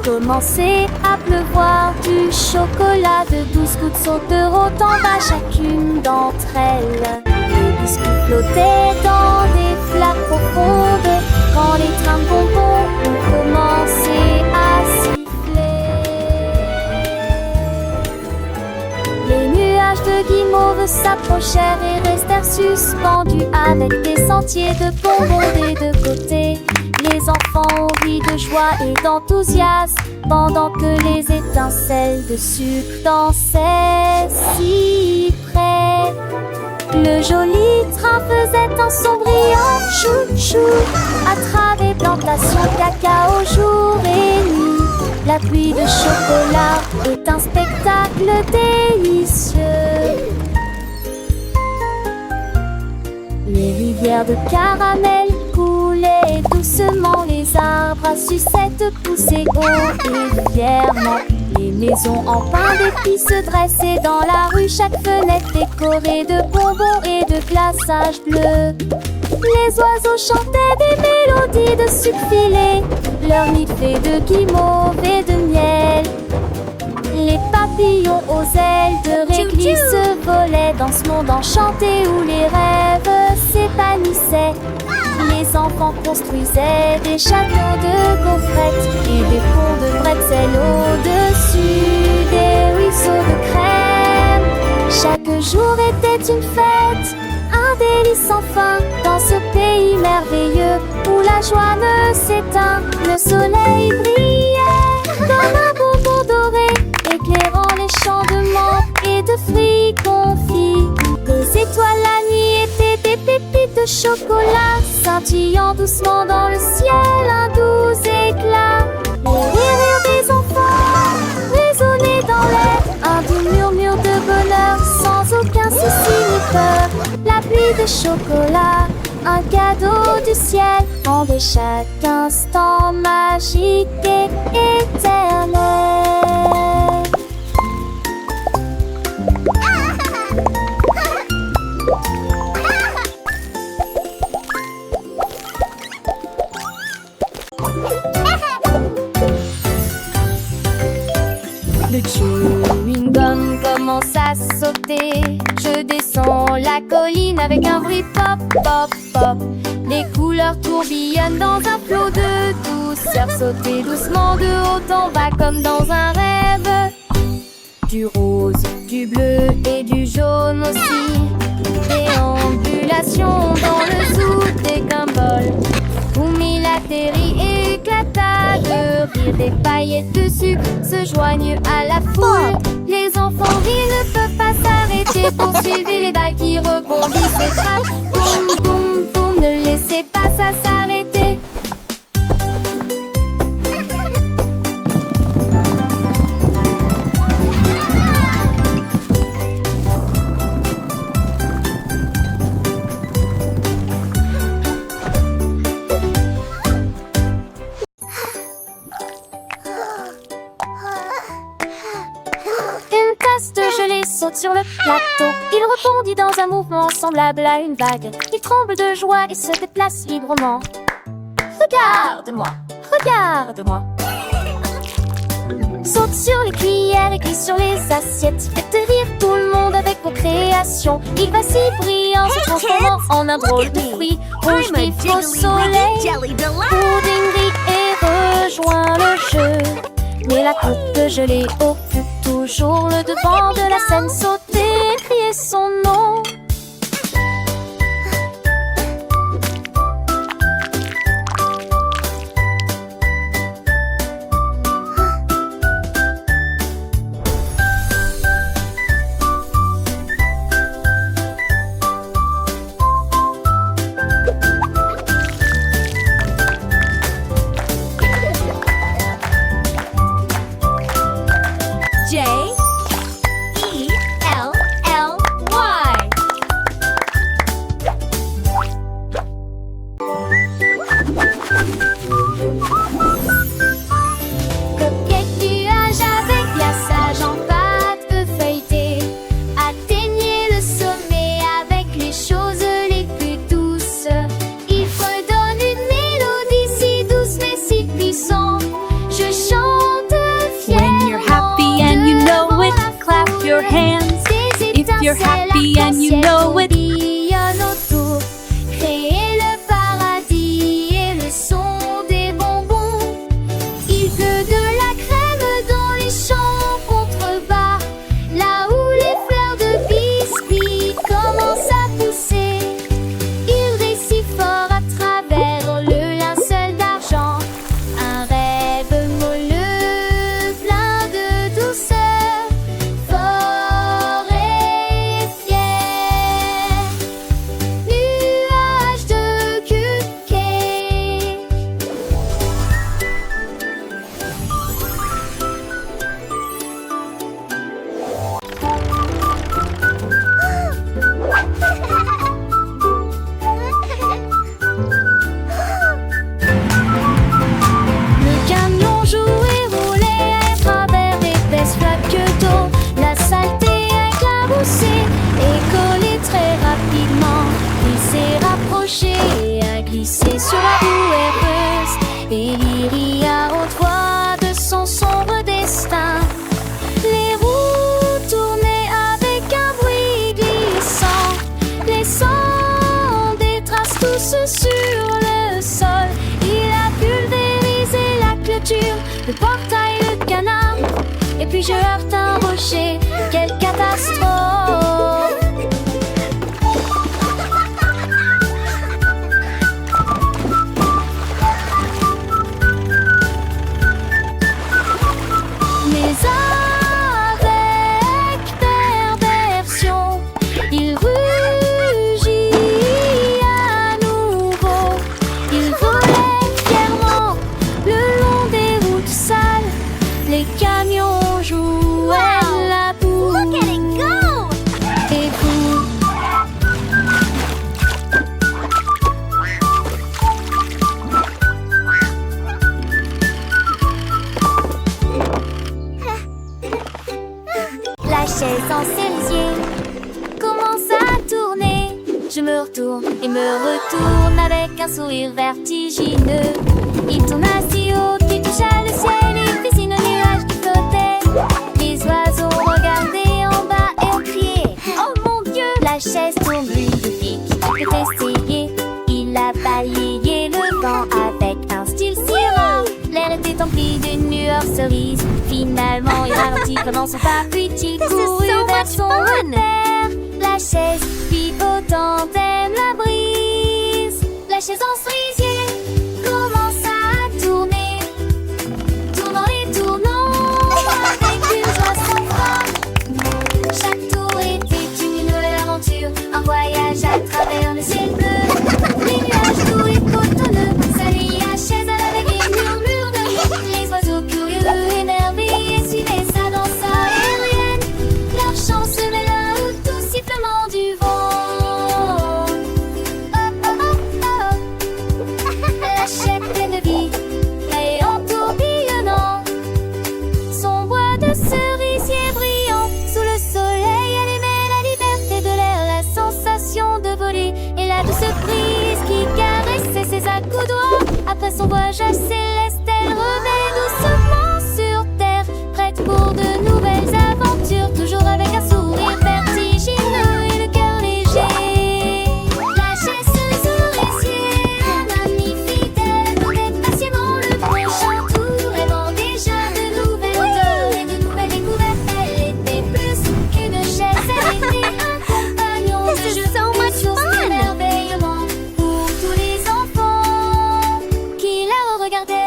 commencer à pleuvoir. Du chocolat de 12 gouttes sautent de haut en bas, chacune d'entre elles. Les biscuits flottaient dans des flaques profondes quand les trains de bonbons ont commencé à siffler. Les nuages de guimauve s'approchèrent et restèrent suspendus avec des sentiers de bonbons des deux côtés. Les enfants rient de joie et d'enthousiasme pendant que les étincelles de sucre dansaient si près. Le joli train faisait un son brillant, chou-chou, à travers plantations cacao jour et nuit. La pluie de chocolat est un spectacle délicieux. Les rivières de caramel coulaient doucement, les arbres à sucettes poussaient haut et fièrement. Les maisons en pain d'épices se dressaient dans la rue, chaque fenêtre décorée de bonbons et de glaçage bleu. Les oiseaux chantaient des mélodies de sucre filé, leur nid fait de guimauve et de miel. Les papillons aux ailes de réglisse volaient dans ce monde enchanté où les rêves s'épanouissaient. Les enfants construisaient des châteaux de gaufrettes et des ponts de bretzel au-dessus des ruisseaux de crème. Chaque jour était une fête, un délice sans fin dans ce pays merveilleux où la joie ne s'éteint. Le soleil brillait comme un bonbon doré, éclairant les champs de menthe et de fruits confits. Les étoiles la nuit étaient des pépites de chocolat, scintillant doucement dans le ciel un doux éclat. Les rires des enfants résonnaient dans l'air, un doux murmure de bonheur sans aucun souci ni peur. La pluie de chocolat, un cadeau du ciel, rendait chaque instant magique et éternel. Le chewing-gum commence à sauter. Je descends la colline avec un bruit pop, pop, pop. Les couleurs tourbillonnent dans un flot de douceur. Sauter doucement de haut en bas comme dans un rêve. Du rose, du bleu et du jaune aussi. Déambulation dans le zoo des Gumball. Fumi l'atterrit et éclata de rire. Des paillettes de sucre se joignent à la foule. Les enfants rient, ne peuvent pas s'arrêter. Poursuivez les balles qui rebondissent et frappent. Boum, boum, boum, ne laissez pas ça s'arrêter. Saute sur le plateau, il rebondit dans un mouvement semblable à une vague. Il tremble de joie et se déplace librement. Regarde-moi, regarde-moi. Saute sur les cuillères et glisse sur les assiettes. Faites rire tout le monde avec vos créations. Il va si brillant, se transformant en un drôle de fruit. Rouge vif au soleil, pudding brille et rejoint le jeu. Mais la coupe de gelée occupe toujours le devant de la scène. Sauter et crier son nom. you're happy and you know it. Tourbillonne autour, créer le paradis et le son des bonbons. Il pleut de la crème dans les champs contrebas, là où les fleurs de biscuit commencent à pousser. Il récit fort à travers le linceul d'argent, un rêve moelleux, plein de douceur, fort et fier. Nuage de Cupcake. Le camion jouait, roulait à travers d'épaisses flaques d'eau. La saleté éclaboussée et collée très rapidement. Il s'est rapproché et a glissé sur la roue heureuse. Et Lyrie a haute voix de son sombre destin. Les roues tournaient avec un bruit glissant, laissant des traces tous sur le sol. Il a pulvérisé la clôture, le portail, le canard. Et puis je heurte un rocher, quelle catastrophe! Mais avec perversion, il rugit à nouveau. Il volait fièrement le long des routes sales. Les camions jouaient la boue. Look at it go! Et vous? La chaise en cerisier commence à tourner. Je me retourne et me retourne avec un sourire vertigineux. Il tourne si haut qu'il toucha le ciel. Il dessine un nuage qui flottait. Les oiseaux regardaient en bas et ont crié: oh mon Dieu! La chaise tourne lui depuis qu'il peut essayer. Il a balayé le vent avec un style si rare. L'air était empli d'une lueur cerise. Finalement, il ralentit pendant son pas, puis il courut vers son repère. La chaise fit autant d'aime la brise. La chaise en cerisier commence à tourner, tournant et tournant avec une joie sans fin. Chaque tour était une nouvelle aventure, un voyage à travers le ciel bleu. Les nuages doux et cotonneux, sa vie à chaise à la vague et murmure de les oiseaux curieux, énervés, suivaient sa danse aérienne. Leur chant se mêla au doux sifflement du vent. Oh oh oh oh. La chaîne pleine de vie et en tourbillonnant, son bois de cerisier brillant sous le soleil allumait la liberté de l'air, la sensation de voler et la douce brise qui caressait ses accoudoirs. Après son voyage céleste, elle revenait doucement sur terre, prête pour de nouvelles aventures, toujours avec un sourire vertigineux et le cœur léger. La chaise cerisier, un ami fidèle, attendait patiemment le prochain tour, rêvant déjà de nouvelles odeurs et de nouvelles découvertes. Elle était plus qu'une chaise, elle était un compagnon de jeu, une source d'émerveillement pour tous les enfants qui la regardaient.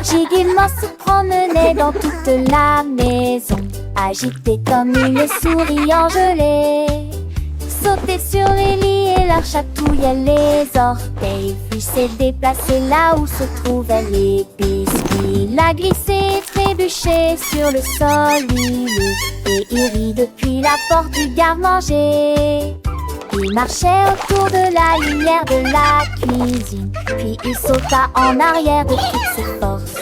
Giguinement se promenait dans toute la maison, agité comme une souris engelée. Sautait sur les lits et leur chatouillait les orteils, puis s'est déplacé là où se trouvaient les biscuits. La glissé, trébuché sur le sol huileux, et il rit depuis la porte du garde-manger. Il marchait autour de la lumière de la cuisine, puis il sauta en arrière de toutes ses forces.